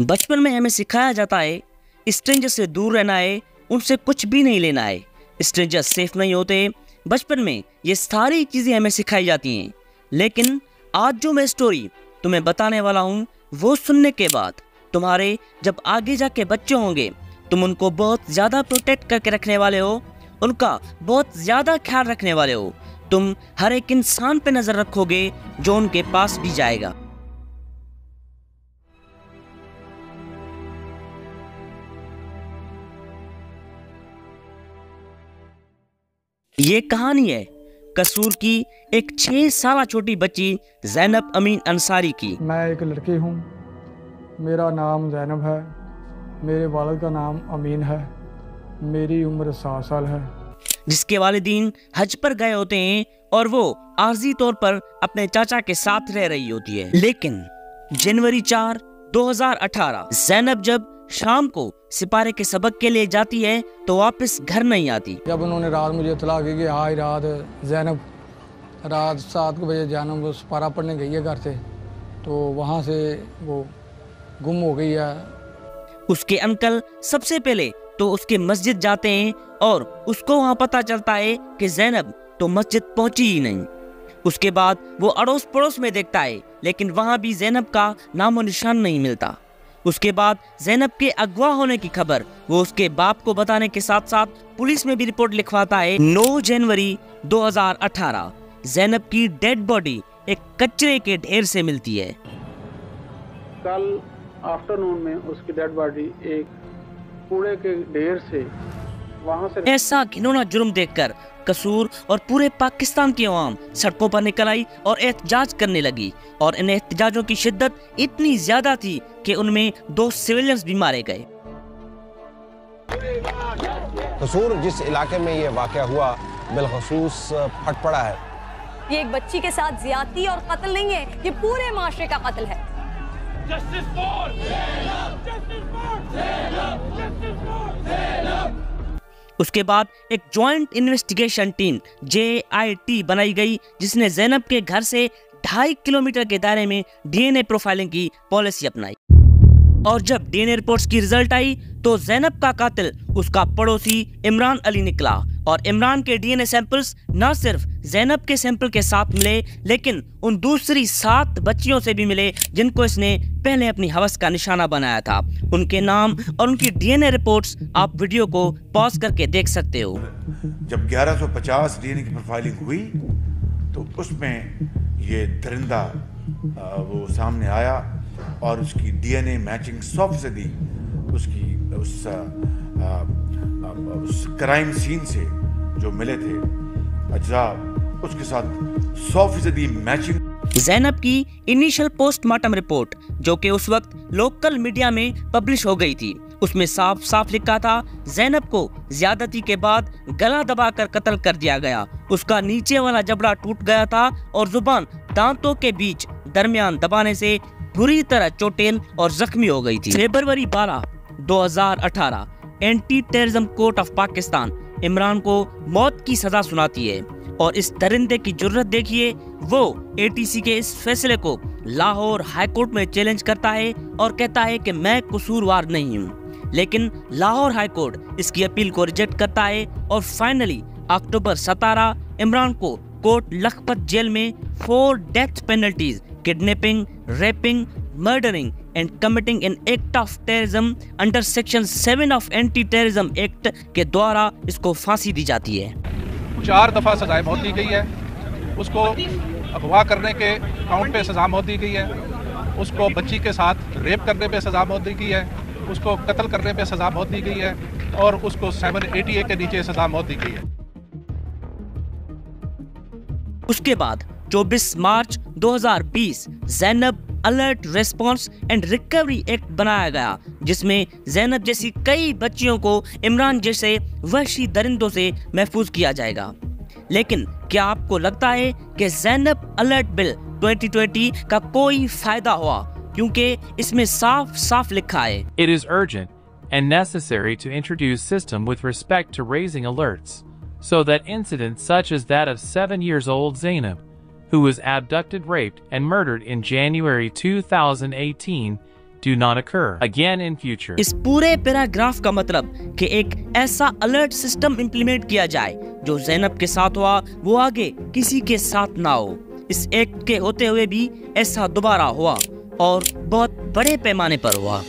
बचपन में हमें सिखाया जाता है स्ट्रेंजर से दूर रहना है, उनसे कुछ भी नहीं लेना है, स्ट्रेंजर सेफ नहीं होते। बचपन में ये सारी चीज़ें हमें सिखाई जाती हैं। लेकिन आज जो मैं स्टोरी तुम्हें बताने वाला हूँ वो सुनने के बाद तुम्हारे जब आगे जाके बच्चे होंगे, तुम उनको बहुत ज़्यादा प्रोटेक्ट करके रखने वाले हो, उनका बहुत ज़्यादा ख्याल रखने वाले हो। तुम हर एक इंसान पे नज़र रखोगे जो उनके पास भी जाएगा। ये कहानी है कसूर की एक 6 साल छोटी बच्ची ज़ैनब अमीन अंसारी की। मैं एक लड़की हूँ, मेरा नाम ज़ैनब है, मेरे वालिद का नाम अमीन है, मेरी उम्र 7 साल है। जिसके वालिदीन हज पर गए होते हैं और वो आर्जी तौर पर अपने चाचा के साथ रह रही होती है। लेकिन जनवरी 4, 2018 ज़ैनब जब शाम को सिपारे के सबक के लिए जाती है तो वापस घर नहीं आती। जब उन्होंने रात मुझे इत्तला की कि आज रात ज़ैनब रात 7 बजे ज़ैनब वो सिपारा पढ़ने गई है घर से, तो वहाँ से वो गुम हो गई है। उसके अंकल सबसे पहले तो उसके मस्जिद जाते हैं और उसको वहाँ पता चलता है कि ज़ैनब तो मस्जिद पहुँची ही नहीं। उसके बाद वो अड़ोस पड़ोस में देखता है, लेकिन वहाँ भी ज़ैनब का नामो निशान नहीं मिलता। उसके बाद ज़ैनब के अगवा होने की खबर वो उसके बाप को बताने के साथ साथ पुलिस में भी रिपोर्ट लिखवाता है। 9 जनवरी 2018 ज़ैनब की डेड बॉडी एक कचरे के ढेर से मिलती है। कल आफ्टरनून में उसकी डेड बॉडी एक कूड़े के ढेर से वहां से। ऐसा घिनौना जुर्म देखकर कसूर और पूरे पाकिस्तान की अवाम सड़कों पर निकल आई और एहतजाज करने लगी, और इन एहतजाजों की शिद्दत इतनी ज्यादा थी कि उनमें 2 सिविलियंस भी मारे गए। कसूर जिस इलाके में ये वाक़या हुआ बिलखसूस फट पड़ा है। ये एक बच्ची के साथ ज्यादती और कत्ल नहीं है, ये पूरे माशरे का कत्ल है। Justice for Zainab! Justice for Zainab! Justice for Zainab! उसके बाद एक जॉइंट इन्वेस्टिगेशन टीम JIT बनाई गई, जिसने ज़ैनब के घर से 2.5 किलोमीटर के दायरे में DNA प्रोफाइलिंग की पॉलिसी अपनाई। और जब DNA रिपोर्ट्स की रिजल्ट आई तो ज़ैनब का कातिल उसका पड़ोसी इमरान अली निकला, और इमरान के DNA सैंपल्स न सिर्फ ज़ैनब के सैंपल के साथ मिले, लेकिन उन दूसरी 7 बच्चियों से भी मिले जिनको इसने पहले अपनी हवस का निशाना बनाया था। उनके नाम और उनकी DNA रिपोर्ट्स आप वीडियो को पॉज करके देख सकते हो। जब 1150 DNA की प्रोफाइलिंग हुई तो उसमें ये दरिंदा वो सामने आया और उसकी DNA मैचिंग 100% उसकी उस क्राइम सीन से जो मिले थे अज्जा उसके साथ 100% मैचिंग। ज़ैनब की इनिशियल पोस्टमार्टम रिपोर्ट जो कि उस वक्त लोकल मीडिया में पब्लिश हो गई थी, उसमें साफ साफ लिखा था ज़ैनब को ज्यादती के बाद गला दबाकर कत्ल कर दिया गया। उसका नीचे वाला जबड़ा टूट गया था और जुबान दांतों के बीच दरमियान दबाने से बुरी तरह चोटेल और जख्मी हो गई थी। फरवरी 12, 2018 anti terrorism court of Pakistan Imran को मौत की सजा सुनाती है, और इस दरिंदे की जुर्रत देखिए, वो ATC के इस फैसले को लाहौर हाई कोर्ट में चैलेंज करता है और कहता है कि मैं कसूरवार नहीं हूँ। लेकिन लाहौर हाई कोर्ट इसकी अपील को रिजेक्ट करता है और फाइनली अक्टूबर 17 इमरान को कोर्ट लखपत जेल में 4 death penalties, kidnapping, rapping, murdering and committing an act of terrorism under section 7 of anti terrorism act के द्वारा इसको फांसी दी जाती है। 4 दफ़ा सजाएं मौत दी गई है। उसको अगवा करने के काउंट पे सजा मौत दी गई है, उसको बच्ची के साथ रेप करने पे सजा मौत दी गई है, उसको कत्ल करने पे सजा मौत दी गई है, और उसको 780A के नीचे सजा मौत दी गई है। उसके बाद 24 मार्च 2020 Zainab alert response and recovery act बनाया गया, जिसमें ज़ैनब जैसी कई बच्चियों को इमरान जैसे वहशी दरिंदों से महफूज किया जाएगा। लेकिन क्या आपको लगता है कि ज़ैनब अलर्ट बिल 2020 का कोई फायदा हुआ? क्योंकि इसमें साफ साफ लिखा है, It is urgent and necessary to introduce system with respect to raising alerts, so that incidents such as that of 7-year-old Zainab, who was abducted, raped, and murdered in January 2018, do not occur again in future. इस पूरे paragraph का मतलब कि एक ऐसा alert system implement किया जाए जो ज़ैनब के साथ हुआ वो आगे किसी के साथ ना हो। इस एक्ट के होते हुए भी ऐसा दोबारा हुआ और बहुत बड़े पैमाने पर हुआ।